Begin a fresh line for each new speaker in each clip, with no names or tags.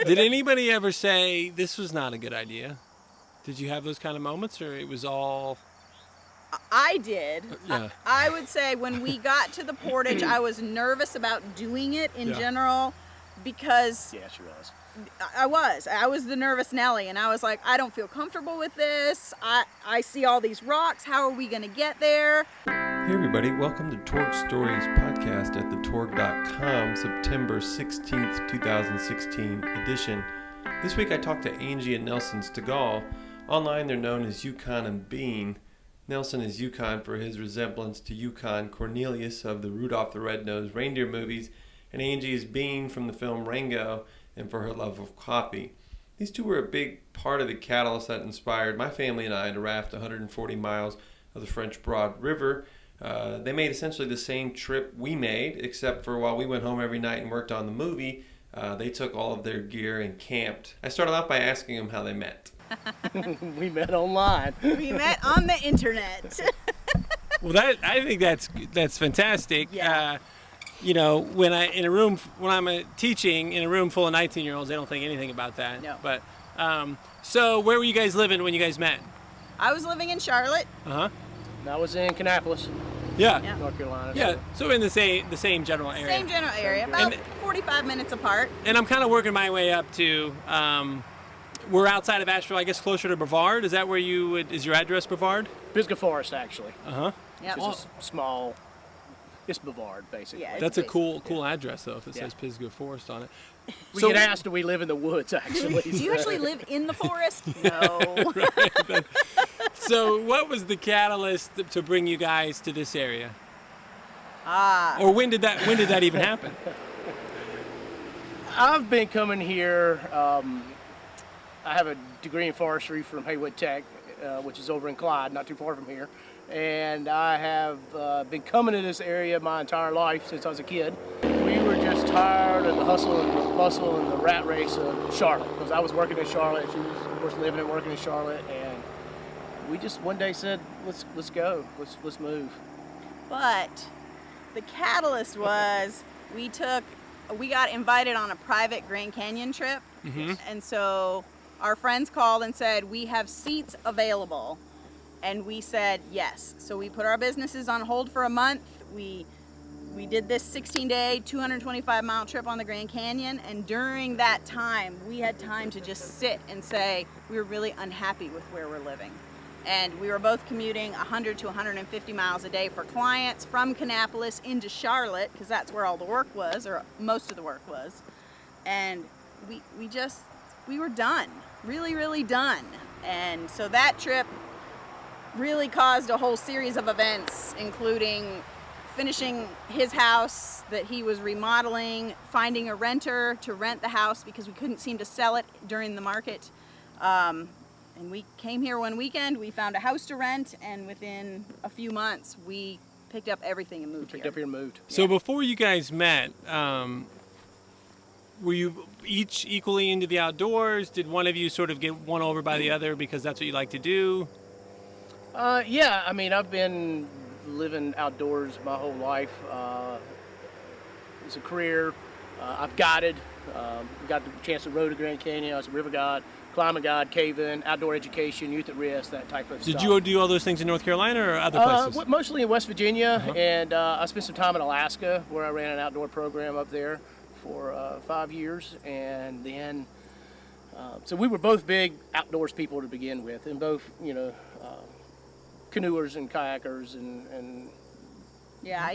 Did anybody ever say this was not a good idea? Did you have those kind of moments, or it was all?
I did.
Yeah.
I would say when we got to the portage, I was nervous about doing it in general because
Yeah, she was.
I was the nervous Nelly, and I was like, I don't feel comfortable with this. I see all these rocks. How are we going to get there?
Hey everybody, welcome to Torg Stories podcast at thetorg.com, September 16th, 2016 edition. This week I talked to Angie and Nelson Stegall. Online they're known as Yukon and Bean. Nelson is Yukon for his resemblance to Yukon Cornelius of the Rudolph the Red-Nosed Reindeer movies, and Angie is Bean from the film Rango and for her love of coffee. These two were a big part of the catalyst that inspired my family and I to raft 140 miles of the French Broad River. They made essentially the same trip we made, except for while we went home every night and worked on the movie, they took all of their gear and camped. I started off by asking them how they met.
We met online.
We met on the internet.
Well, I think that's fantastic.
Yeah.
When I'm teaching in a room full of 19-year-olds, they don't think anything about that.
No.
But so where were you guys living when you guys met?
I was living in Charlotte.
Uh-huh.
And I was in Kannapolis,
Yeah.
North Carolina.
Yeah. So in the same general area.
Same general area, about 45 minutes apart.
And I'm kind of working my way up to. We're outside of Asheville, I guess, closer to Brevard. Is that where is your address, Brevard?
Pisgah Forest, actually.
Uh-huh.
Yeah.
It's a small. It's Brevard, basically.
Yeah,
That's a cool address, though, if it says Pisgah Forest on it.
We get asked, do we live in the woods, actually?
Do you actually live in the forest? No.
Right. So what was the catalyst to bring you guys to this area? Or when did that even happen?
I've been coming here. I have a degree in forestry from Haywood Tech, which is over in Clyde, not too far from here. And I have been coming to this area my entire life since I was a kid. We were just tired of the hustle and the bustle and the rat race of Charlotte, because I was working in Charlotte. She was, of course, living and working in Charlotte, and we just one day said, let's go, let's move.
But the catalyst was we got invited on a private Grand Canyon trip, and so our friends called and said, we have seats available. And we said yes. So we put our businesses on hold for a month. We did this 16-day, 225-mile trip on the Grand Canyon. And during that time, we had time to just sit and say, we were really unhappy with where we're living. And we were both commuting 100 to 150 miles a day for clients from Kannapolis into Charlotte, because that's where all the work was, or most of the work was. And we were done, really, really done. And so that trip really caused a whole series of events, including finishing his house that he was remodeling, finding a renter to rent the house because we couldn't seem to sell it during the market. And we came here one weekend, we found a house to rent, and within a few months we picked up everything and moved
Picked up here and moved.
So before you guys met, were you each equally into the outdoors? Did one of you sort of get won over by the other because that's what you like to do?
Yeah, I mean, I've been living outdoors my whole life. It's a career. I've guided. Got the chance to row the Grand Canyon. I was a river guide, climate guide, cave-in, outdoor education, youth at risk, that type of stuff.
Did you do all those things in North Carolina or other places?
Mostly in West Virginia, and I spent some time in Alaska where I ran an outdoor program up there for 5 years, and then so we were both big outdoors people to begin with, and both, canoers and kayakers and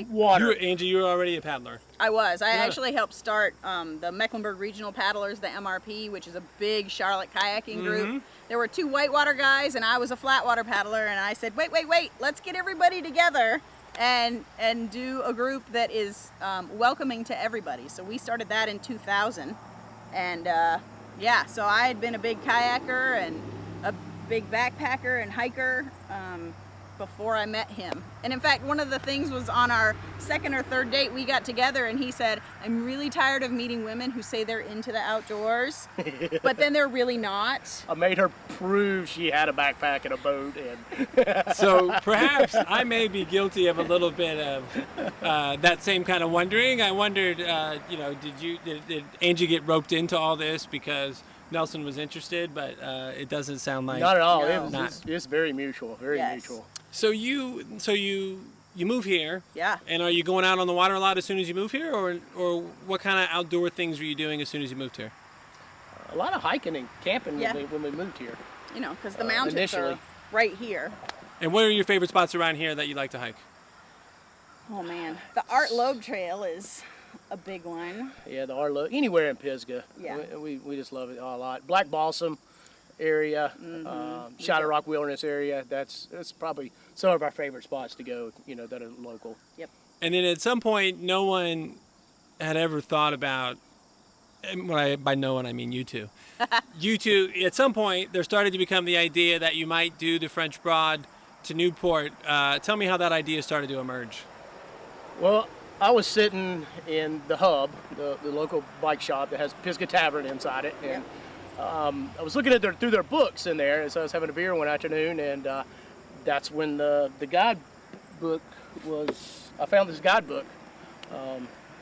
water.
Angie, you were already a paddler.
I was. I actually helped start the Mecklenburg Regional Paddlers, the MRP, which is a big Charlotte kayaking group. There were two whitewater guys, and I was a flatwater paddler, and I said, wait, let's get everybody together and do a group that is welcoming to everybody. So we started that in 2000, and so I had been a big kayaker and a big backpacker and hiker, before I met him. And in fact, one of the things was on our second or third date, we got together and he said, I'm really tired of meeting women who say they're into the outdoors, but then they're really not.
I made her prove she had a backpack and a boat. And
So perhaps I may be guilty of a little bit of that same kind of wondering. I wondered, did Angie get roped into all this because Nelson was interested? But it doesn't sound like.
not at all.
No.
It's very mutual, very
Yes.
mutual.
So you move here.
Yeah.
And are you going out on the water a lot as soon as you move here, or what kind of outdoor things were you doing as soon as you moved here?
A lot of hiking and camping
Yeah.
when we moved here.
You know, because the mountains
initially.
are right here.
And what are your favorite spots around here that you like to hike?
Oh man, the Art Loeb Trail is a big one.
Yeah, the Arlo, anywhere in Pisgah.
Yeah.
We just love it a lot. Black Balsam area, Shadow Rock Wilderness area. That's by some of our favorite spots to go. That are local.
Yep.
And then at some point, no one had ever thought about, and by no one I mean you two. You two, at some point, there started to become the idea that you might do the French Broad to Newport. Tell me how that idea started to emerge.
Well, I was sitting in the hub, the local bike shop that has Pisgah Tavern inside it, and I was looking at through their books in there, and so I was having a beer one afternoon, and that's when the guidebook was. I found this guidebook.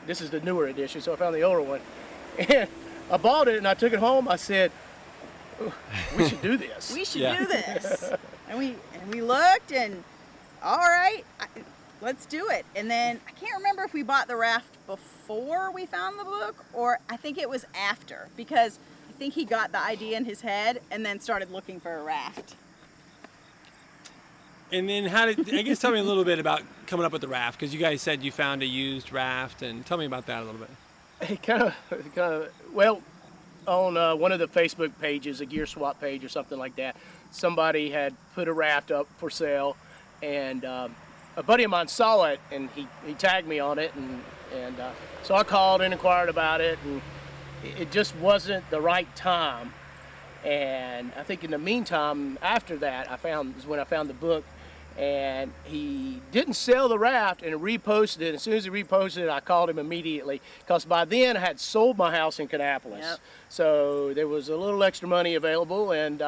This is the newer edition, so I found the older one, and I bought it and I took it home. I said, "We should do this."
We should
Yeah.
do this. And we looked and all right, let's do it. And then I can't remember if we bought the raft before we found the book or I think it was after because I think he got the idea in his head and then started looking for a raft.
And then tell me a little bit about coming up with the raft, because you guys said you found a used raft, and tell me about that a little bit.
It kind of, well, on one of the Facebook pages, a gear swap page or something like that, somebody had put a raft up for sale, and a buddy of mine saw it, and he tagged me on it, and so I called and inquired about it, and it just wasn't the right time. And I think in the meantime, after that, is when I found the book, and he didn't sell the raft and reposted it. As soon as he reposted it, I called him immediately because by then I had sold my house in Kannapolis.
Yep.
So there was a little extra money available, and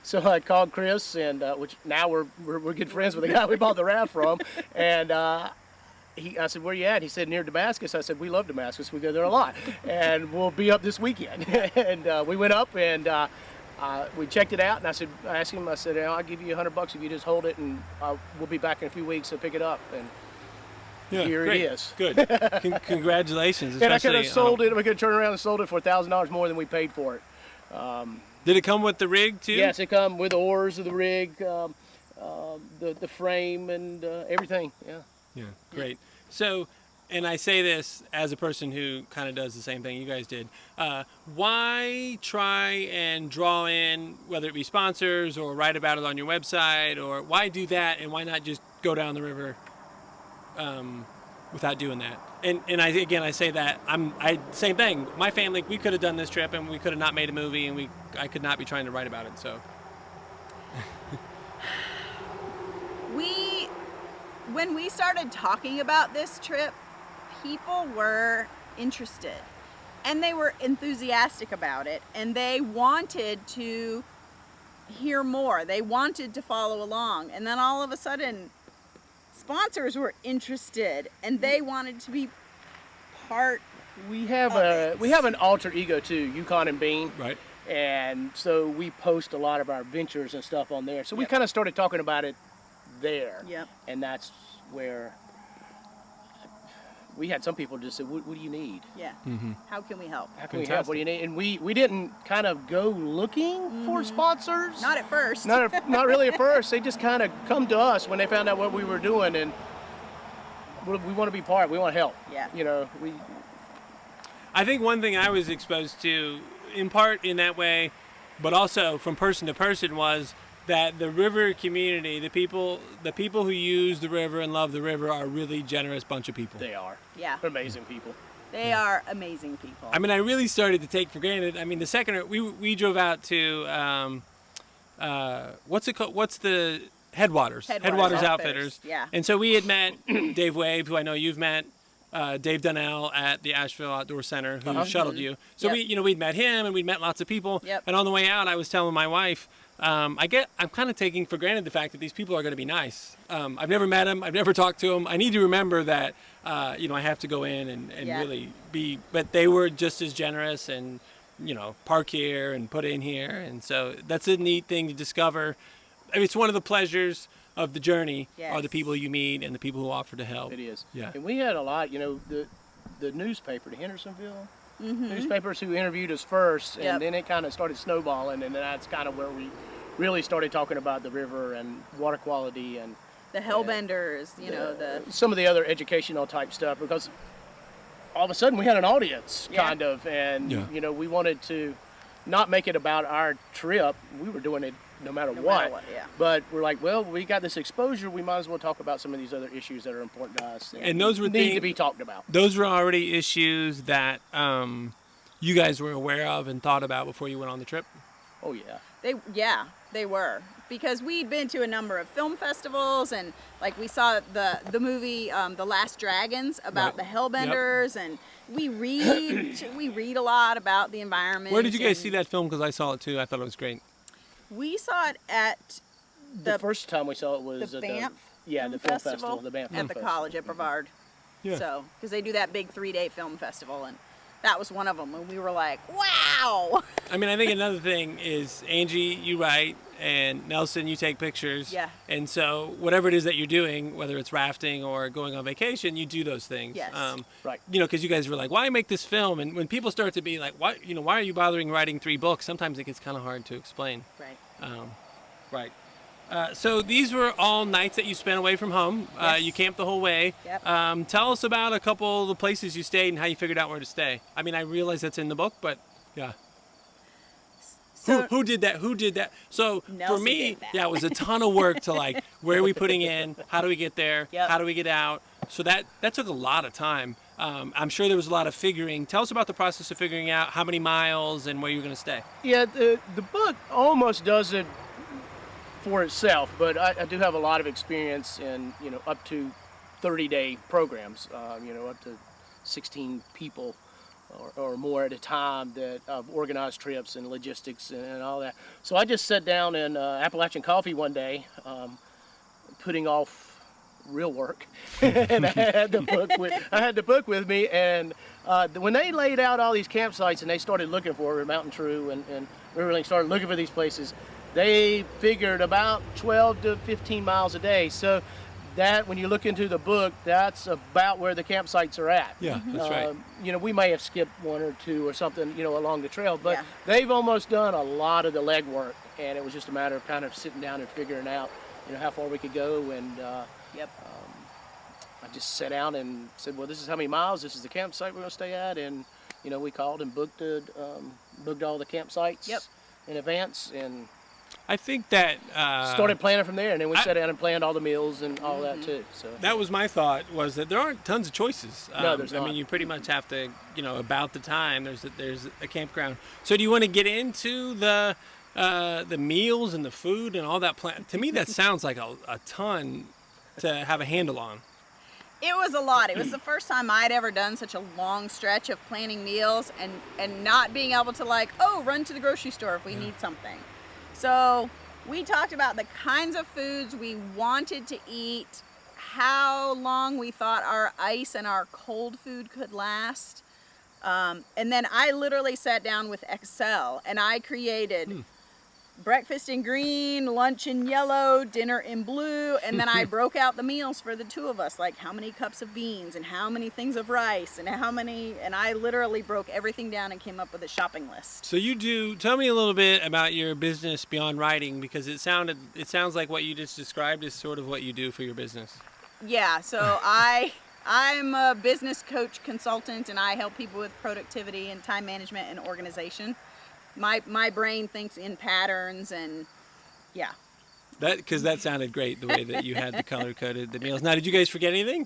so I called Chris, and which now we're good friends with the guy we bought the raft from, and I said, "Where you at?" He said, "Near Damascus." I said, "We love Damascus. We go there a lot, and we'll be up this weekend." And we went up and. We checked it out, and I asked him, I'll give you $100 if you just hold it, and we'll be back in a few weeks to pick it up. And here
great.
it is.
Good. Congratulations.
And I could have
especially,
sold it. We could have turned around and sold it for $1,000 more than we paid for it.
Did it come with the rig too?
Yes, it come with the oars of the rig, the frame, and everything. Yeah.
Yeah, great. So, and I say this as a person who kind of does the same thing you guys did. Why try and draw in, whether it be sponsors or write about it on your website, or why do that, and why not just go down the river without doing that? And I say that same thing. My family, we could have done this trip, and we could have not made a movie, and I could not be trying to write about it. So.
When we started talking about this trip, people were interested and they were enthusiastic about it and they wanted to hear more. They wanted to follow along, and then all of a sudden sponsors were interested and they wanted to be part
We have
of it.
we have an alter ego too, Yukon and Bean.
Right.
And so we post a lot of our ventures and stuff on there. So we
Yep.
kind of started talking about it there.
Yep.
And that's where we had some people just say, what do you need?
Yeah. How can we help?
How can we help? What do you need? And we didn't kind of go looking for sponsors.
Not at first.
Not really at first. They just kind of come to us when they found out what we were doing, and we want to be part. We want to help.
Yeah.
I think one thing I was exposed to, in part in that way, but also from person to person, was that the river community, the people who use the river and love the river, are a really generous bunch of people.
They are.
Yeah.
Amazing people.
They are amazing people.
I mean, I really started to take for granted. I mean, the second we drove out to what's it called? What's the Headwaters Outfitters.
Yeah.
And so we had met Dave Wave, who I know you've met, Dave Donnell at the Asheville Outdoor Center, who shuttled you. So we'd met him, and we'd met lots of people.
Yep.
And on the way out, I was telling my wife, I'm kind of taking for granted the fact that these people are going to be nice. I've never met them. I've never talked to them. I need to remember that, I have to go in and really be, but they were just as generous and, park here and put in here. And so that's a neat thing to discover. I mean, it's one of the pleasures of the journey are the people you meet and the people who offer to help.
It is.
Yeah.
And we had a lot, the newspaper, the Hendersonville newspapers who interviewed us first, and then it kind of started snowballing, and then that's kind of where we really started talking about the river and water quality and
the hellbenders,
some of the other educational type stuff, because all of a sudden we had an audience kind of, and we wanted to not make it about our trip. We were doing it no matter what. But we're like, well, we got this exposure, we might as well talk about some of these other issues that are important to us
and those were
need to be talked about.
Those were already issues that you guys were aware of and thought about before you went on the trip?
Oh yeah.
They were, because we'd been to a number of film festivals, and like we saw the movie The Last Dragons about the hellbenders, and we read a lot about the environment.
Where did you guys see that film? Because I saw it too. I thought it was great.
We saw it at
the first time we saw it was
the
at
Banff
the film festival, the Banff
at the college at Brevard.
Yeah.
So, because they do that big 3-day film festival, and that was one of them, and we were like, wow.
I mean, I think another thing is, Angie, you write, and Nelson, you take pictures.
Yeah.
And so whatever it is that you're doing, whether it's rafting or going on vacation, you do those things.
Yes.
Right.
Because you guys were like, why make this film? And when people start to be like, why are you bothering writing 3 books? Sometimes it gets kind of hard to explain.
Right.
Right. So these were all nights that you spent away from home.
Yes.
You camped the whole way.
Yep.
Tell us about a couple of the places you stayed and how you figured out where to stay. I mean, I realize that's in the book, but yeah.
So,
who did that? Who did that? So
Nelson
for me,
did that.
it was a ton of work to like, where are we putting in? How do we get there?
Yep.
How do we get out? So that took a lot of time. I'm sure there was a lot of figuring. Tell us about the process of figuring out how many miles and where you're going to stay.
Yeah, the book almost does it for itself, but I do have a lot of experience in, up to 30-day programs, up to 16 people or more at a time that I've organized trips and logistics and all that. So I just sat down in Appalachian Coffee one day, putting off real work, and I had the book with me, and when they laid out all these campsites and they started looking for it, Mountain True and Riverlink started looking for these places, they figured about 12 to 15 miles a day. So that, when you look into the book, that's about where the campsites are at.
Yeah, that's right.
We may have skipped 1 or 2 or something, along the trail, but they've almost done a lot of the legwork, and it was just a matter of kind of sitting down and figuring out, how far we could go. And I just sat down and said, well, this is how many miles, this is the campsite we're going to stay at, and we called and booked all the campsites in advance, and
I think that
started planning from there, and then we sat down and planned all the meals and all that too. So
that was my thought, was that there aren't tons of choices.
No, there's not.
I mean, you pretty much have to, about the time there's a campground. So do you want to get into the meals and the food and all that plan? To me, that sounds like a ton to have a handle on.
it was a lot. It was the first time I'd ever done such a long stretch of planning meals and not being able to run to the grocery store if we need something. So we talked about the kinds of foods we wanted to eat, how long we thought our ice and our cold food could last. And then I literally sat down with Excel and I created breakfast in green, lunch in yellow, dinner in blue, and then I broke out the meals for the two of us, like how many cups of beans and how many things of rice and and I literally broke everything down and came up with a shopping list.
So tell me a little bit about your business beyond writing, because it sounds like what you just described is sort of what you do for your business.
Yeah, so I'm a business coach consultant and I help people with productivity and time management and organization. My brain thinks in patterns and yeah.
Because that sounded great, the way that you had the color-coded the meals. Now, did you guys forget anything?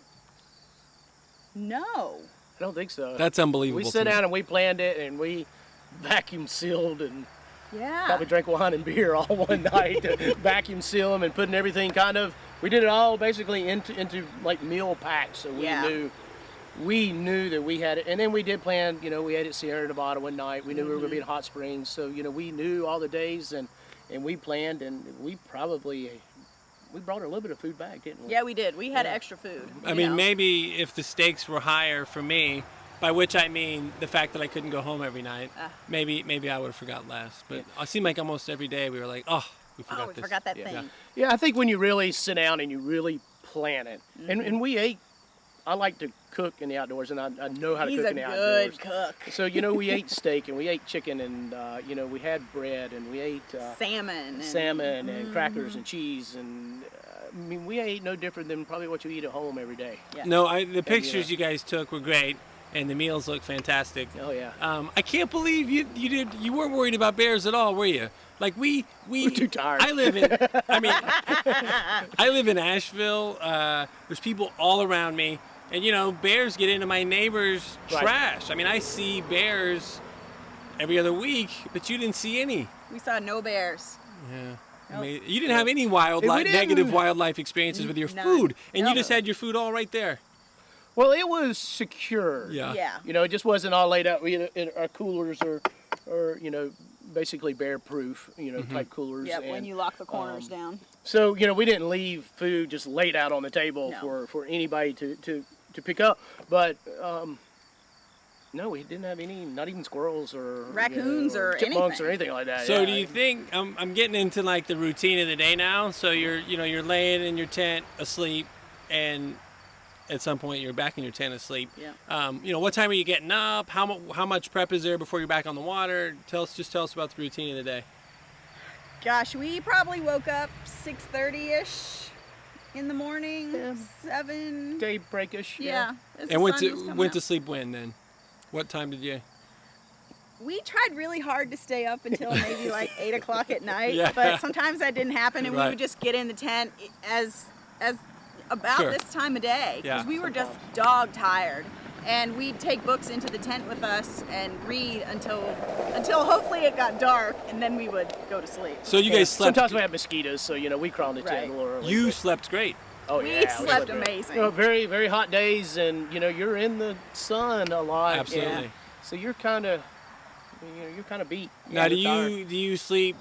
No.
I don't think so.
That's unbelievable.
We sat down and we planned it and we vacuum sealed and
Yeah.
Probably drank wine and beer all one night, vacuum seal them and putting everything we did it all basically into like meal packs. So we knew that we had it. And then we did plan, we had it Sierra Nevada one night. We knew we were going to be in Hot Springs. So, we knew all the days and we planned, and we brought a little bit of food back, didn't we?
Yeah, we did. We had extra food.
I mean, maybe if the stakes were higher for me, by which I mean the fact that I couldn't go home every night, maybe I would have forgot less. But it seemed like almost every day we were like, we forgot this.
Forgot that thing.
Yeah, I think when you really sit down and you really plan it, and we ate. I like to cook in the outdoors, and I know how to cook in the outdoors.
He's a good cook.
So, we ate steak, and we ate chicken, and, we had bread, and we ate
salmon
and crackers and cheese. And, we ate no different than probably what you eat at home every day.
Yeah.
No, the pictures you guys took were great, and the meals look fantastic.
Oh, yeah.
I can't believe you weren't worried about bears at all, were you? Like we're
too tired.
I live in Asheville. There's people all around me. And, bears get into my neighbor's trash. I mean, I see bears every other week, but you didn't see any.
We saw no bears.
Yeah.
Nope.
I mean, you didn't have any negative wildlife experiences with your food, and you just had your food all right there.
Well, it was secure.
Yeah.
It just wasn't all laid out. Our coolers are basically bear-proof, type coolers.
Yeah,
and,
when you lock the corners down.
So, we didn't leave food just laid out on the table for anybody to pick up. But, no, we didn't have any, not even squirrels or
raccoons or
chipmunks
anything.
or anything like that.
So do you think, I'm getting into like the routine of the day now, so you're laying in your tent asleep, and at some point you're back in your tent asleep.
Yeah.
What time are you getting up? How much prep is there before you're back on the water? Tell us about the routine of the day.
Gosh, we probably woke up 6:30ish in the morning, 7.
Daybreakish.
Yeah.
And went to sleep when then? What time did you?
We tried really hard to stay up until maybe like 8 o'clock at night,
Yeah.
but sometimes that didn't happen, and we
Right.
would just get in the tent as about
Sure.
this time of day, because
Yeah.
we were just dog tired. And we'd take books into the tent with us and read until hopefully it got dark, and then we would go to sleep.
So you guys slept.
Sometimes we have mosquitoes, so we crawl in the tent
Right.
a little early.
You
but-
slept great.
Oh
We
yeah,
slept
great.
amazing.
Very very hot days, and you're in the sun a lot.
Absolutely.
and so you're kind of beat.
Now, do
You're tired.
you sleep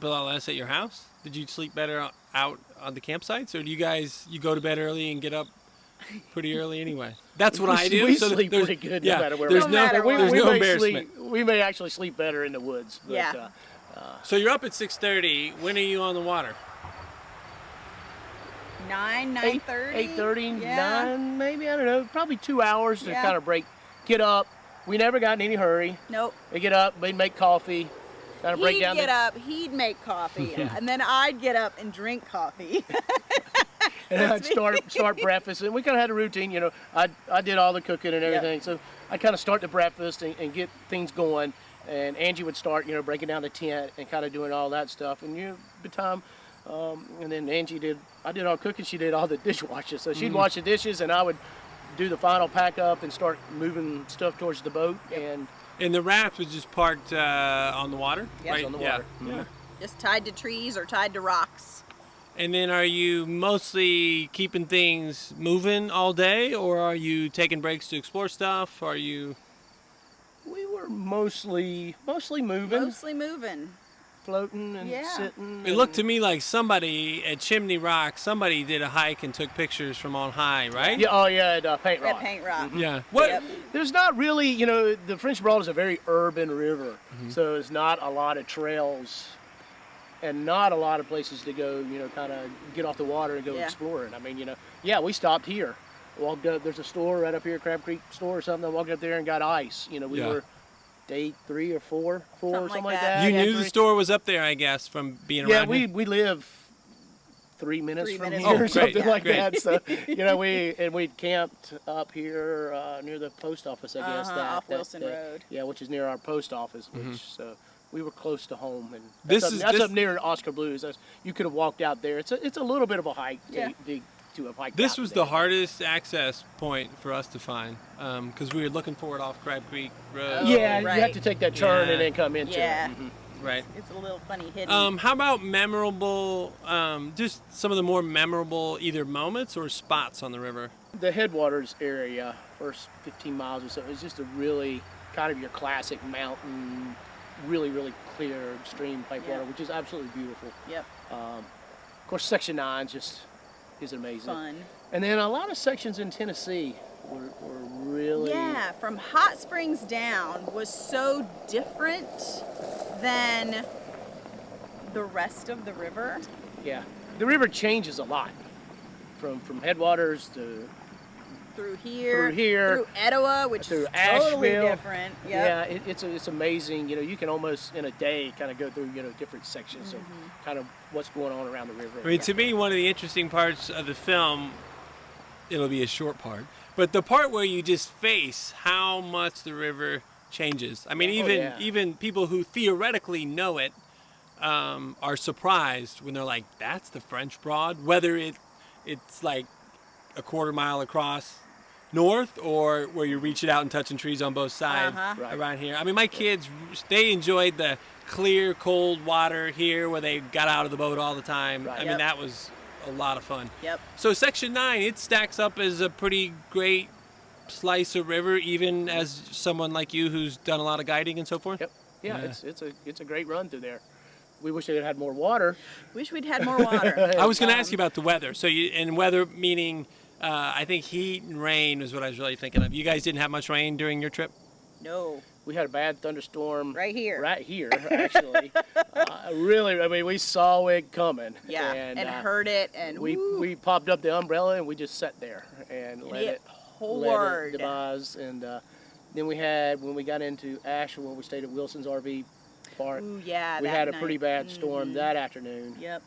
a lot less at your house? Did you sleep better out on the campsites, or do you go to bed early and get up pretty early anyway? That's what I do.
We
so
sleep
there's-
pretty good
yeah,
no matter where
there's
we're
no
at.
matter what.
there's
we
no
may
embarrassment.
we may actually sleep better in the woods. But,
Yeah.
So you're up at 6:30. When are you on the water?
9:30.
8:30,
Yeah.
9, maybe, I don't know, probably 2 hours to
Yeah.
kind of get up. We never got in any hurry.
Nope.
We get up, we'd make coffee, kind of break
He'd
down
get up, he'd make coffee, and then I'd get up and drink coffee.
and then I'd start breakfast. And we kind of had a routine, I did all the cooking and everything. So I'd kind of start the breakfast and get things going. And Angie would start, breaking down the tent and kind of doing all that stuff. And the time, and then I did all cooking, she did all the dishwashing. So she'd wash the dishes, and I would do the final pack up and start moving stuff towards the boat. And
the raft was just parked on the water,
Yes,
right?
on the
Yeah.
water.
Yeah.
Just tied to trees or tied to rocks.
And then are you mostly keeping things moving all day, or are you taking breaks to explore stuff? Are you?
we were mostly moving,
Mostly moving.
floating and
Yeah.
sitting.
It looked to me like somebody at Chimney Rock, somebody did a hike and took pictures from on high, right?
Yeah, oh yeah, at Paint Rock.
At Paint Rock.
Yeah. What?
Yep.
There's not really, the French Broad is a very urban river, so there's not a lot of trails and not a lot of places to go, kind of get off the water and go
Yeah.
exploring. I mean, we stopped here. Walked up, there's a store right up here, Crab Creek store or something. I walked up there and got ice. We
Yeah.
were day 3 or 4, something like that.
You
Yeah,
knew the
3.
store was up there, I guess, from being
Yeah,
around here?
we live 3 minutes
3
from
minutes
here
from
or something
here.
like
Great.
that. So we camped up here near the post office, I guess.
Off Wilson Road.
Yeah, which is near our post office. So we were close to home, and
This
that's
is-
up near Oscar Blues. You could have walked out there. It's a little bit of a hike
Yeah.
to have hiked.
This
out
was
there.
the hardest access point for us to find because we were looking for it off Crab Creek Road.
Yeah,
right.
you have to take that turn
Yeah.
and then come into
Yeah.
it.
Right.
It's a little funny hidden.
How about memorable, just some of the more memorable either moments or spots on the river?
The headwaters area, first 15 miles or so, is just a really kind of your classic mountain, really, really clear stream pipe water, which is absolutely beautiful.
Yep.
Of course, Section 9 just is amazing.
Fun.
And then a lot of sections in Tennessee were really...
Yeah, from Hot Springs down was so different than the rest of the river.
Yeah. The river changes a lot from headwaters to...
Through here,
through
Etowah, which
through
is totally
Asheville.
different. Yep.
Yeah, it's amazing. You know, you can almost in a day kind of go through different sections of kind of what's going on around the river.
I mean, to me, one of the interesting parts of the film, it'll be a short part, but the part where you just face how much the river changes. I mean, even people who theoretically know it are surprised when they're like, "That's the French Broad," whether it's like a quarter mile across north or where you're reaching out and touching trees on both sides around here. I mean, my kids, they enjoyed the clear, cold water here where they got out of the boat all the time.
Right.
I mean, that was a lot of fun.
Yep.
So Section 9, it stacks up as a pretty great slice of river, even as someone like you who's done a lot of guiding and so forth.
Yep. Yeah. It's a great run through there. We wish it had more water.
Wish we'd had more water.
I was going to ask you about the weather. So and weather meaning, I think heat and rain is what I was really thinking of. You guys didn't have much rain during your trip?
No.
We had a bad thunderstorm.
Right here,
actually. Really, I mean, we saw it coming.
Yeah, and heard it, and
we popped up the umbrella and we just sat there and let it devise. And then we had, when we got into Asheville, we stayed at Wilson's RV Park.
Ooh, yeah,
we
that
had a
night.
pretty bad storm that afternoon.
Yep.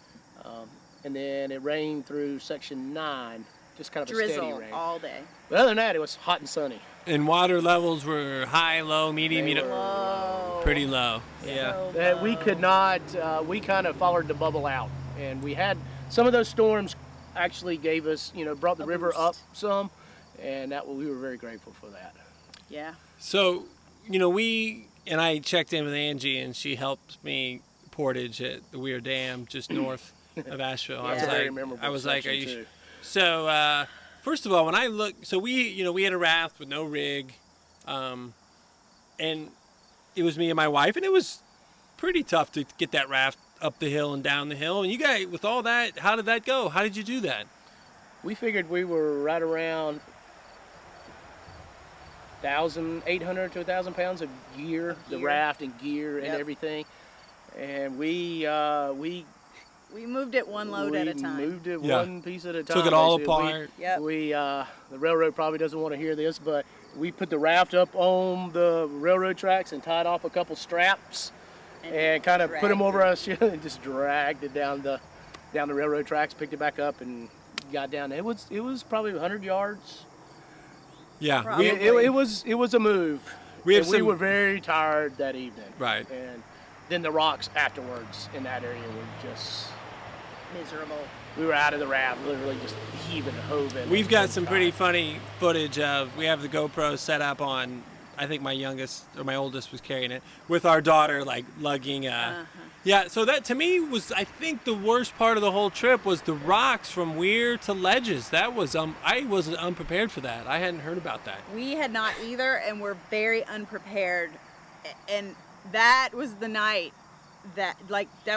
And then it rained through Section 9, just kind of a steady
Drizzle
rain.
all day.
But other than that, it was hot and sunny.
And water levels were high, low, medium,
Low.
pretty low. Yeah.
So
That we
low.
could not, we kind of followed the bubble out. And we had, some of those storms actually gave us, brought the river
boost.
up some. And we were very grateful for that.
Yeah.
So, I checked in with Angie and she helped me portage at the Weir Dam just north of Asheville.
Yeah. That's a
very memorable
I was like,
section,
are you
too.
So, first of all, when I look, so we had a raft with no rig, and it was me and my wife, and it was pretty tough to get that raft up the hill and down the hill. And you guys, with all that, how did that go? How did you do that?
We figured we were right around 800 to 1,000 pounds of gear, the raft and gear and everything. And we
moved it one load at a time.
We moved it one piece at a time.
Took it all
basically.
apart.
Yep.
The railroad probably doesn't want to hear this, but we put the raft up on the railroad tracks and tied off a couple straps and kind of put them over us and just dragged it down the railroad tracks, picked it back up and got down. It was probably 100 yards.
Yeah.
Probably.
It was a move.
We
were very tired that evening.
Right.
And then the rocks afterwards in that area were just
Miserable.
We were out of the raft, literally just heaving and hoving.
We've got some pretty funny footage of, we have the GoPro set up on, I think my oldest was carrying it, with our daughter, like lugging Yeah, so that to me was, I think the worst part of the whole trip was the rocks from weir to ledges. That was, I wasn't unprepared for that. I hadn't heard about that.
We had not either, and we're very unprepared. And that was the night that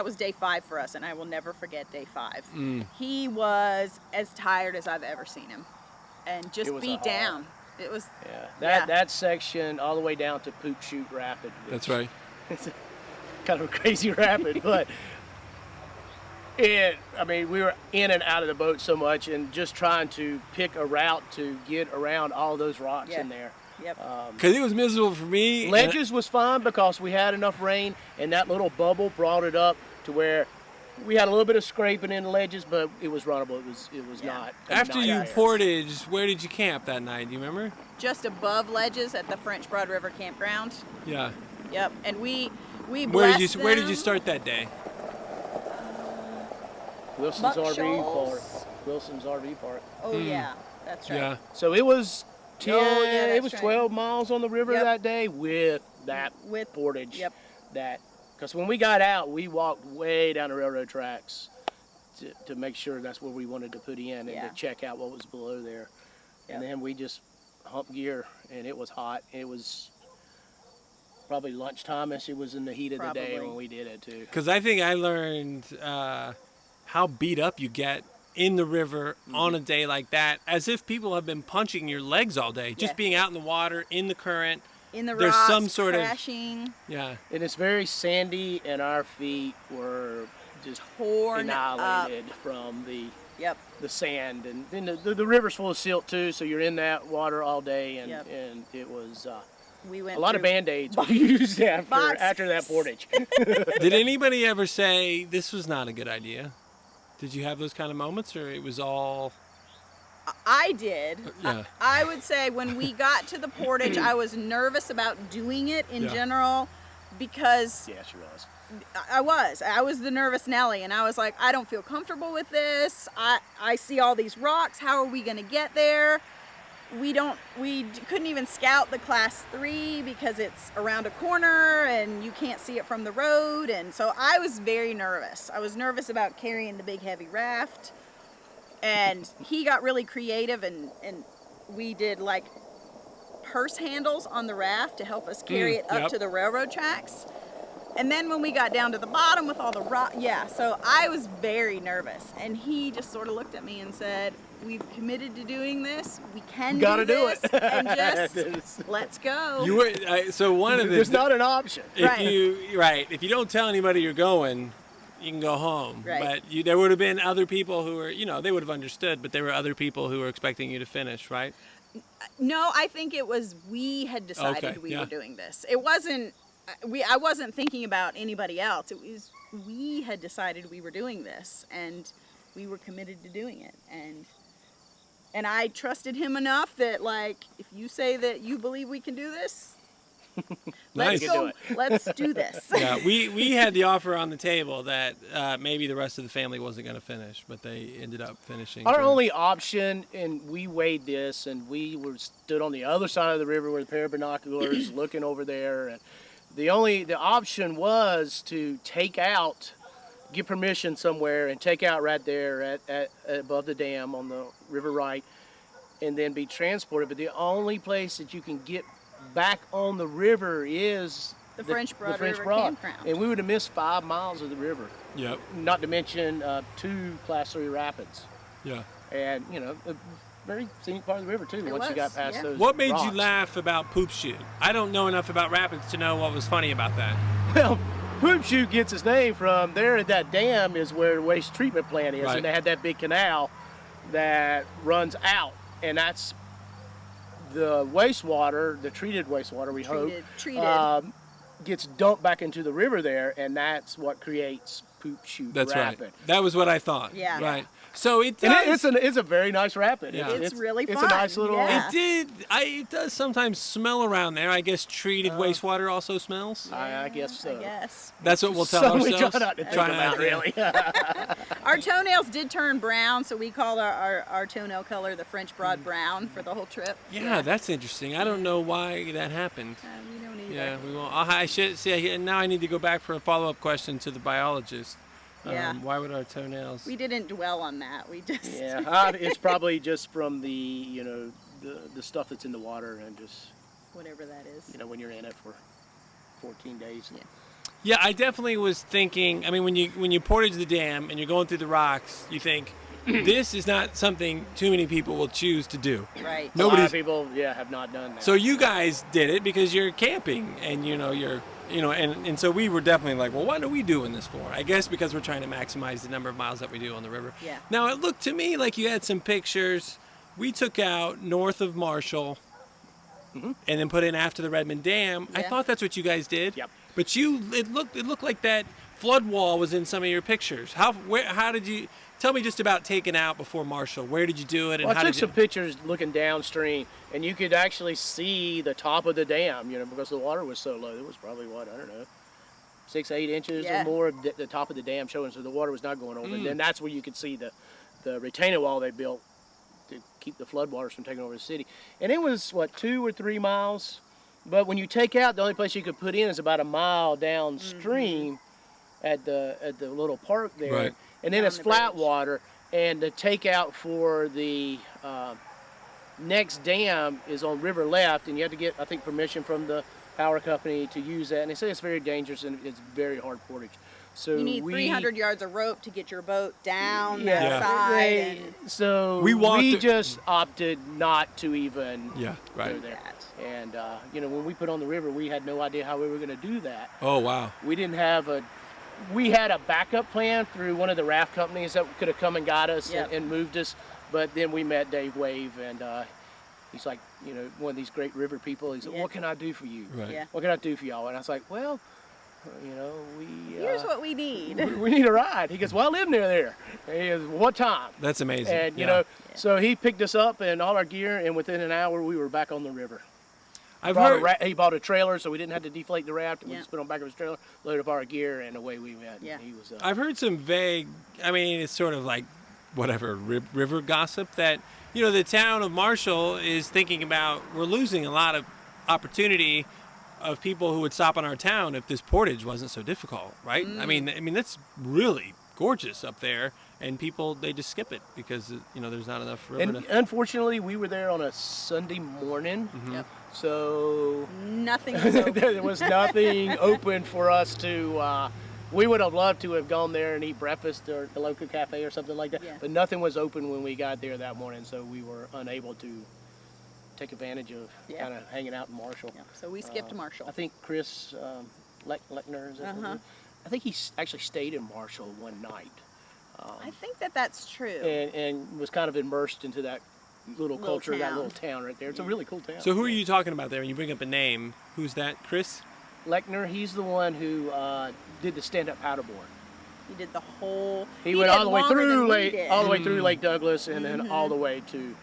was day 5 for us, and I will never forget day 5. He was as tired as I've ever seen him, and just beat down. It was
that section all the way down to Poop Chute Rapid.
That's right.
It's kind of a crazy rapid, but we were in and out of the boat so much, and just trying to pick a route to get around all those rocks in there.
Yep.
Because it was miserable for me.
Ledges was fine because we had enough rain, and that little bubble brought it up to where we had a little bit of scraping in the ledges, but it was runnable. It was not.
After you portaged, where did you camp that night? Do you remember?
Just above ledges at the French Broad River campground.
Yeah.
Yep. And we
Where did you start that day?
Wilson's
Buck
RV
Shoals.
Park. Wilson's RV Park.
Oh yeah, that's right.
Yeah.
So it was 10.
that's
it was
right.
12 miles on the river
Yep.
that day with that
With
portage.
Yep.
That Because when we got out, we walked way down the railroad tracks to make sure that's where we wanted to put in and
Yeah.
to check out what was below there.
Yep.
And then we just humped gear, and it was hot. It was probably lunchtime-ish. It was in the heat of the day
Probably.
when we did it, too.
Because I think I learned how beat up you get in the river on a day like that, as if people have been punching your legs all day. Just
Yeah.
being out in the water, in the current.
In the
There's
rocks,
some sort of-
crashing,
Yeah.
And it's very sandy, and our feet were just
torn
annihilated from
Yep.
the sand. And then the river's full of silt, too, so you're in that water all day, and,
Yep.
and it was
We went
a lot of
through-
Band-Aids we used
boxes.
after that portage.
Did anybody ever say this was not a good idea? Did you have those kind of moments, or it was all?
I did.
Yeah.
I would say when we got to the portage, I was nervous about doing it in
Yeah.
general because
Yeah, she was.
I was the nervous Nelly, and I was like, I don't feel comfortable with this. I see all these rocks. How are we going to get there? We couldn't even scout the class 3 because it's around a corner and you can't see it from the road. And so I was very nervous. I was nervous about carrying the big heavy raft. And he got really creative, and we did like purse handles on the raft to help us carry it up
yep.
to the railroad tracks. And then when we got down to the bottom with all the rock, so I was very nervous. And he just sort of looked at me and said, we've committed to doing this. We can
Gotta do
this,
it.
and just let's go.
You were so one of the.
There's not an option.
If if you don't tell anybody you're going, you can go home.
Right.
But there would have been other people who were, they would have understood, but there were other people who were expecting you to finish, right?
No, I think it was we had decided
Okay,
we
yeah.
were doing this. It wasn't I wasn't thinking about anybody else. It was we had decided we were doing this, and we were committed to doing it. And I trusted him enough that, like, if you say that you believe we can do this,
Nice.
let's do this.
Yeah, we had the offer on the table that maybe the rest of the family wasn't going to finish, but they ended up finishing.
Our only option, and we weighed this, and we stood on the other side of the river with a pair of binoculars looking over there, and the option was to take out, get permission somewhere and take out right there at above the dam on the river right, and then be transported. But the only place that you can get back on the river is
The French Broad River
Broad.
Campground.
And we would have missed 5 miles of the river,
Yep.
not to mention 2 Class 3 rapids.
Yeah.
And, a very scenic part of the river, too, once you
was,
got past
yeah.
those
What made you
rocks.
laugh about Poop Shoot? I don't know enough about rapids to know what was funny about that.
Well, Poop Chute gets its name from there at that dam is where the waste treatment plant is,
Right.
and they had that big canal that runs out, and that's the wastewater, the treated wastewater, we hope, gets dumped back into the river there, and that's what creates Poop Chute
That's
Rapid.
right. That was what I thought.
Yeah.
Right. So it
And
does.
it's a very nice rapid.
Yeah.
It's really
It's
fun.
a nice little.
Yeah.
It does sometimes smell around there. I guess treated wastewater also smells.
I guess so.
I guess.
That's what we'll tell
So we
ourselves.
try not to think
Try
about,
not to-
really.
Our toenails did turn brown, so we called our toenail color the French Broad Brown for the whole trip.
Yeah, that's interesting. I don't know why that happened.
We don't either.
Yeah, we won't. I should see. Now I need to go back for a follow-up question to the biologist.
Yeah.
Why would our toenails?
We didn't dwell on that. We just.
Yeah, it's probably just from the the stuff that's in the water, and just
Whatever that is.
when you're in it for 14 days.
Yeah.
Yeah, I definitely was thinking. I mean, when you portage the dam and you're going through the rocks, you think this is not something too many people will choose to do.
Right.
A lot
Nobody's.
of people, have not done that.
So you guys did it because you're camping and and so we were definitely like, well, what are we doing this for? I guess because we're trying to maximize the number of miles that we do on the river.
Yeah.
Now it looked to me like you had some pictures. We took out north of Marshall and then put in after the Redmond Dam. I
Yeah.
thought that's what you guys did.
Yep.
But it looked like that flood wall was in some of your pictures. How did you tell me just about taking out before Marshall? Where did you do it and
Well,
how
I took
did
some
you?
pictures looking downstream, and you could actually see the top of the dam, because the water was so low. It was probably, 6, 8 inches
Yeah.
or more of the top of the dam showing, so the water was not going over. And then that's where you could see the retaining wall they built to keep the floodwaters from taking over the city. And it was, 2 or 3 miles But when you take out, the only place you could put in is about a mile downstream at the little park there.
Right.
And then
Down
it's
the
flat
bridge.
water. And the takeout for the next dam is on river left, and you have to get, I think, permission from the power company to use that. And they say it's very dangerous and it's very hard portage. So
You need 300 yards of rope to get your boat down
Yeah.
that side.
They-
And
so
We walked-
just opted not to even
Yeah,
go
right.
there.
that.
And you know, when we put on the river, we had no idea how we were going to do that.
Oh, wow.
We didn't have we had a backup plan through one of the raft companies that could have come and got us
Yep.
and moved us. But then we met Dave Wave, and he's like, you know, one of these great river people. He said,
Yeah.
"What can I do for you?
Right.
Yeah.
What can I do for y'all?" And I was like, "Well, you know,
Here's what we need.
we need a ride." He goes, "Well, I live near there." And he goes, "What time?"
That's amazing.
And you
Yeah.
know, so he picked us up and all our gear, and within an hour we were back on the river.
I've heard.
He bought a trailer, so we didn't have to deflate the raft. We
Yeah.
just put on the back of his trailer, loaded up our gear, and away we went.
Yeah.
And he was.
I've heard some vague, I mean, it's sort of like whatever, river gossip that, you know, the town of Marshall is thinking about, we're losing a lot of opportunity of people who would stop in our town if this portage wasn't so difficult, right? I mean, that's really gorgeous up there, and people, they just skip it because, you know, there's not enough river
And unfortunately, we were there on a Sunday morning,
Yep.
so
Nothing was open.
there was nothing open for us to. We would have loved to have gone there and eat breakfast or the local cafe or something like that,
Yeah.
but nothing was open when we got there that morning, so we were unable to take advantage of
Yeah.
kind of hanging out in Marshall.
Yeah, so we skipped Marshall.
I think Chris Lechner, is that
Uh-huh.
I think he actually stayed in Marshall one night
I think that's true.
and was kind of immersed into that little culture, that
town.
little town right there. It's a really cool town.
So who are you talking about there when you bring up a name? Who's that? Chris?
Lechner, he's the one who did the stand-up paddleboard.
He did the whole.
He went
did
all the way
longer
through
than we
Lake,
did.
all the way through Lake Douglas, and then all the way to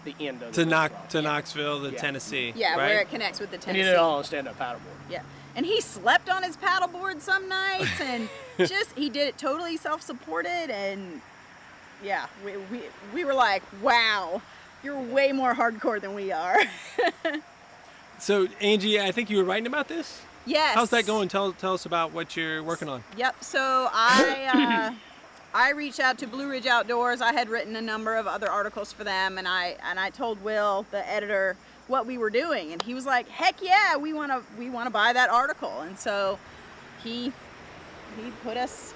the end of
To
the
Knoxville, the
Yeah.
Tennessee.
Yeah,
right?
where it connects with the
And
Tennessee.
he did it all on stand-up paddleboard.
Yeah, and he slept on his paddleboard some nights, and he did it totally self-supported, and yeah, we were like, wow, you're way more hardcore than we are.
So, Angie, I think you were writing about this?
Yes.
How's that going? Tell us about what you're working on.
Yep. So I reached out to Blue Ridge Outdoors. I had written a number of other articles for them, and I told Will, the editor, what we were doing, and he was like, "Heck yeah, we want to buy that article." And so he put us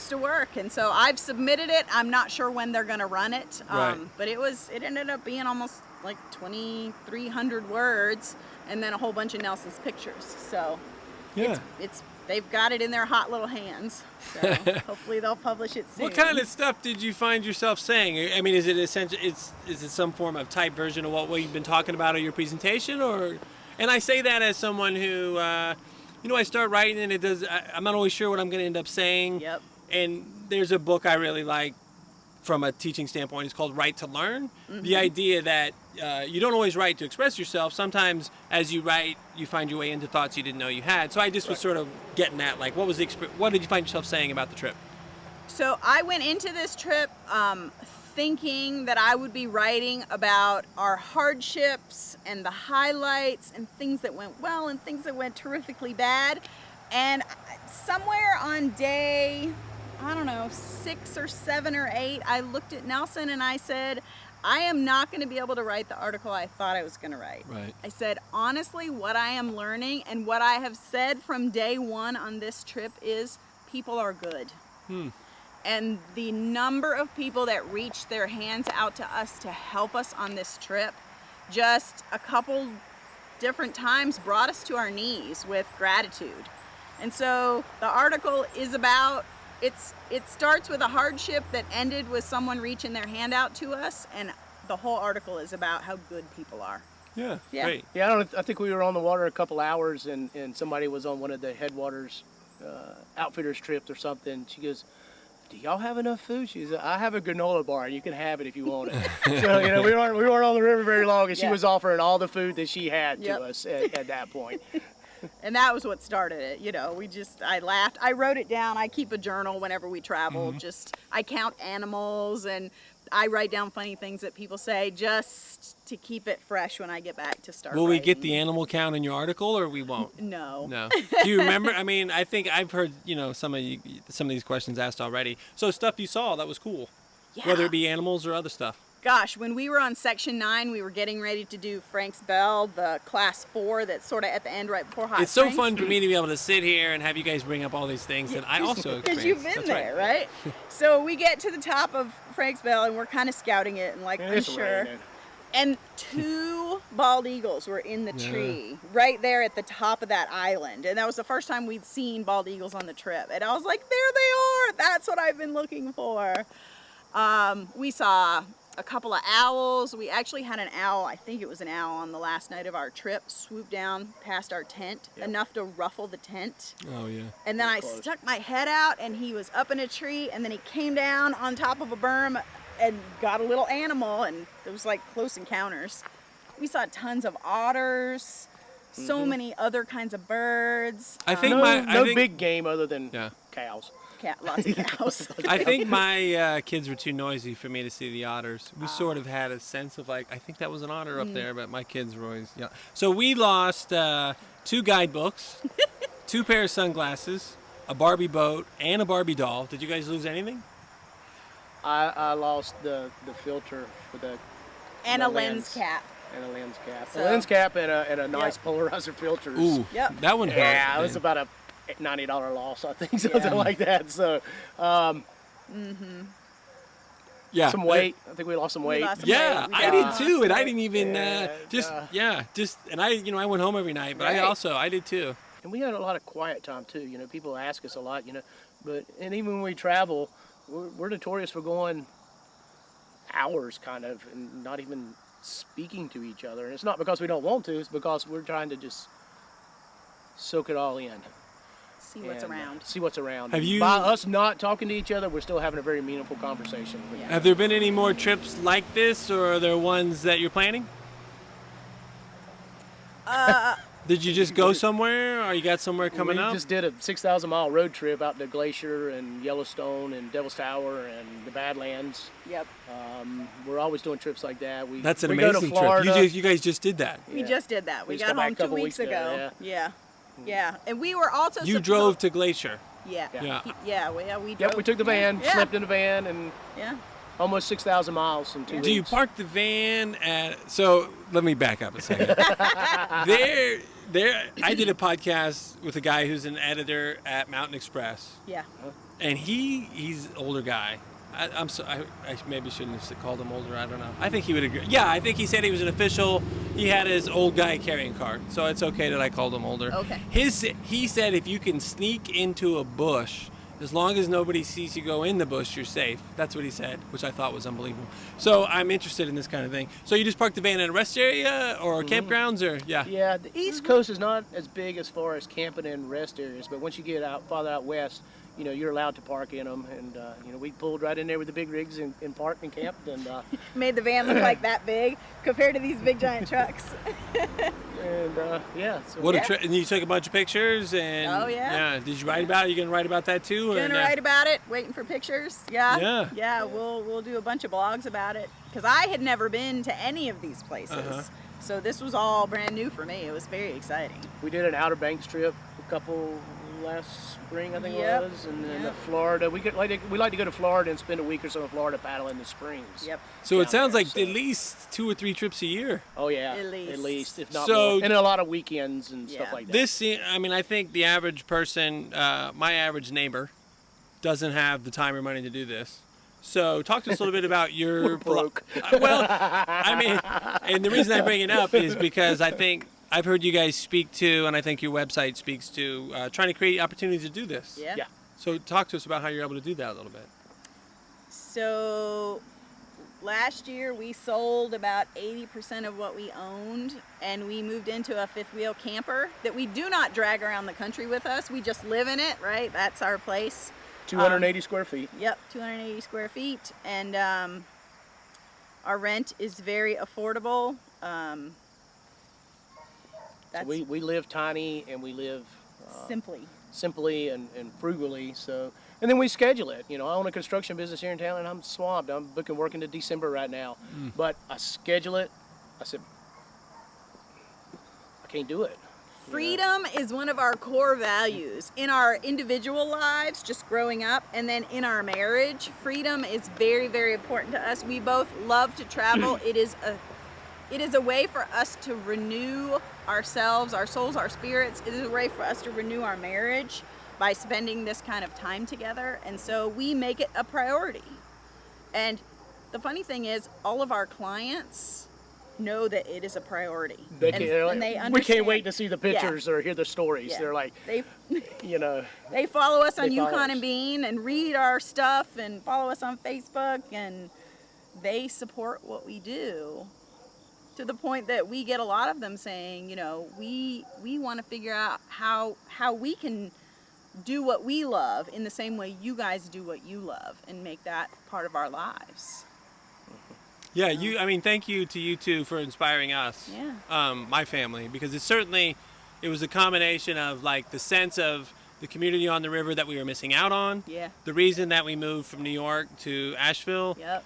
to work, and so I've submitted it. I'm not sure when they're going to run it,
Right.
but it ended up being almost like 2,300 words, and then a whole bunch of Nelson's pictures. So
Yeah.
they've got it in their hot little hands. So hopefully they'll publish it soon.
What kind of stuff did you find yourself saying? I mean, is it essential? Is it some form of type version of what you've been talking about in your presentation, or? And I say that as someone who, I start writing and I'm not always sure what I'm going to end up saying.
Yep.
And there's a book I really like from a teaching standpoint. It's called Write to Learn. The idea that you don't always write to express yourself. Sometimes as you write, you find your way into thoughts you didn't know you had. So I just was sort of getting at, like, what did you find yourself saying about the trip?
So I went into this trip thinking that I would be writing about our hardships and the highlights and things that went well and things that went terrifically bad. And somewhere on day, I don't know, 6 or 7 or 8, I looked at Nelson and I said, I am not going to be able to write the article I thought I was going to write.
Right.
I said, honestly, what I am learning and what I have said from day 1 on this trip is people are good. And the number of people that reached their hands out to us to help us on this trip, just a couple different times brought us to our knees with gratitude. And so the article is about, it starts with a hardship that ended with someone reaching their hand out to us, and the whole article is about how good people are.
Yeah.
Yeah.
Great.
Yeah, I think we were on the water a couple hours, and somebody was on one of the Headwaters outfitters trips or something. She goes, "Do y'all have enough food?" She said, "I have a granola bar, and you can have it if you want it." So we weren't on the river very long, and she
Yeah.
was offering all the food that she had
Yep.
to us at that point.
And that was what started it. I laughed. I wrote it down. I keep a journal whenever we travel. I count animals and I write down funny things that people say just to keep it fresh when I get back to start
Will we get the
writing.
animal count in your article, or we won't?
No.
No. Do you remember? I mean, I think I've heard some of these questions asked already. So stuff you saw that was cool,
Yeah.
whether it be animals or other stuff.
Gosh, when we were on Section 9, we were getting ready to do Frank's Bell, the Class 4 that's sort of at the end right before Hot
It's so
Springs.
fun for me to be able to sit here and have you guys bring up all these things that I also
Because
experienced.
you've been
That's
there, right? So we get to the top of Frank's Bell and we're kind of scouting it and like
It's
unsure.
raining.
And 2 bald eagles were in the tree right there at the top of that island. And that was the first time we'd seen bald eagles on the trip. And I was like, there they are. That's what I've been looking for. We saw a couple of owls. We actually had an owl, I think it was an owl on the last night of our trip, swoop down past our tent, enough to ruffle the tent.
Oh, yeah.
And then I
Close.
stuck my head out and he was up in a tree and then he came down on top of a berm and got a little animal, and it was like close encounters. We saw tons of otters, so many other kinds of birds.
I think
No big game other than
Yeah.
cows.
Lots of cows.
I think my kids were too noisy for me to see the otters. We sort of had a sense of like, I think that was an otter up there, but my kids were always, yeah. So we lost 2 guidebooks, 2 pair of sunglasses, a Barbie boat, and a Barbie doll. Did you guys lose anything?
I lost the filter for the
And
the
a lens cap.
and a lens cap.
So-
A lens cap and a nice polarizer filter.
Ooh,
Yep.
that one hurt.
Yeah, it was
man.
about a $90 loss, I think, something like that. So
Yeah.
some weight. I think we lost some weight.
lost some
Yeah,
weight. We
I
got
did too, and I
weight.
didn't even
Yeah,
and I went home every night, but
Right.
I did too.
And we had a lot of quiet time too. People ask us a lot. And even when we travel, we're notorious for going hours, kind of, and not even speaking to each other. And it's not because we don't want to; it's because we're trying to just soak it all in.
See what's
and
around.
See what's around.
Have you-
By us not talking to each other, we're still having a very meaningful conversation.
Yeah.
Have there been any more trips like this, or are there ones that you're planning? Did you just go somewhere, or you got somewhere coming
we
up?
just did a 6,000-mile road trip out to Glacier and Yellowstone and Devil's Tower and the Badlands.
Yep.
We're always doing trips like that.
That's an
we go to
amazing trip.
Florida.
You guys just did that.
We
Yeah.
just did that.
We
We
just
got
got back
home
a
2
couple
weeks
weeks
ago.
ago,
Yeah. And we were also
You
supposed-
drove to Glacier.
Yeah.
Yeah.
We drove.
Yep, we took the van,
Yeah.
slept in the van, and
Yeah.
almost 6,000 miles in 2 weeks.
Do you park the van at? So let me back up a second. I did a podcast with a guy who's an editor at Mountain Express,
Yeah.
and he's an older guy. I'm so I maybe shouldn't have called him older. I don't know. I think he would agree. Yeah, I think he said he was an official. He had his old guy carrying cart, so it's okay that I called him older.
Okay.
He said if you can sneak into a bush, as long as nobody sees you go in the bush, you're safe. That's what he said, which I thought was unbelievable. So I'm interested in this kind of thing. So you just parked the van in a rest area or campgrounds, or yeah.
Yeah, the East Coast is not as big as far as camping and rest areas, but once you get farther out west, you're allowed to park in them. And, we pulled right in there with the big rigs and parked and camped. And,
Made the van look like that big compared to these big giant trucks.
yeah. So
What
Yeah.
a trip! And you took a bunch of pictures, and
Oh, yeah.
Did you write about it? You gonna write about that too?
Gonna write about it, waiting for pictures. Yeah.
Yeah.
Yeah, we'll do a bunch of blogs about it because I had never been to any of these places.
Uh-huh.
So this was all brand new for me. It was very exciting.
we did an Outer Banks trip a couple last spring, I think
Yep.
it was, and then
Yep.
Florida. We like to go to Florida and spend a week or so in Florida paddling the springs.
Yep.
So it
down
sounds
there,
like
so-
at least 2 or 3 trips a year.
Oh yeah,
At least.
if not
So-
more. And a lot of weekends and
Yeah.
stuff like that.
I think the average person, my average neighbor, doesn't have the time or money to do this. So talk to us a little bit about your
We're broke.
and the reason I bring it up is because I think I've heard you guys speak to, and I think your website speaks to, trying to create opportunities to do this.
Yeah.
Yeah.
So talk to us about how you're able to do that a little bit.
So last year we sold about 80% of what we owned, and we moved into a fifth wheel camper that we do not drag around the country with us. We just live in it, right? That's our place.
280 square feet.
Yep, 280 square feet, and our rent is very affordable.
So we live tiny and we live
simply.
simply and frugally. So, and then we schedule it. You know, I own a construction business here in town, and I'm swamped. I'm booking work into December right now, but I schedule it. I said, I can't do it.
Freedom is one of our core values in our individual lives, just growing up, and then in our marriage. Freedom is very, very important to us. We both love to travel. It is a way for us to renew ourselves, our souls, our spirits. It is a way for us to renew our marriage by spending this kind of time together. And so we make it a priority. And the funny thing is, all of our clients know that it is a priority.
They
understand.
We can't wait to see the pictures or hear the stories.
Yeah.
They're like,
they
they
follow us on
They follow
Yukon
us.
and Bean and read our stuff and follow us on Facebook, and they support what we do to the point that we get a lot of them saying, we want to figure out how we can do what we love in the same way you guys do what you love and make that part of our lives.
Yeah, thank you to you two for inspiring us.
Yeah.
My family, because it was a combination of like the sense of the community on the river that we were missing out on.
Yeah.
The reason that we moved from New York to Asheville.
Yep.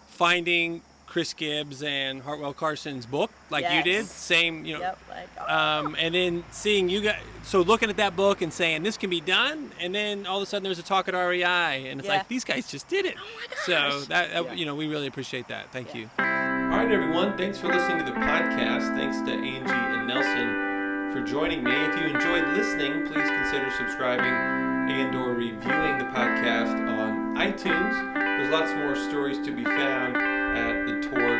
Finding Chris Gibbs and Hartwell Carson's book, like you did. Same,
Yep.
And then seeing you guys, so looking at that book and saying this can be done, and then all of a sudden there's a talk at REI, and it's like these guys just did it.
Oh my gosh.
So that we really appreciate that. Thank you.
All right, everyone. Thanks for listening to the podcast. Thanks to Angie and Nelson for joining me. If you enjoyed listening, please consider subscribing and/or reviewing the podcast on iTunes. There's lots more stories to be found at the Torg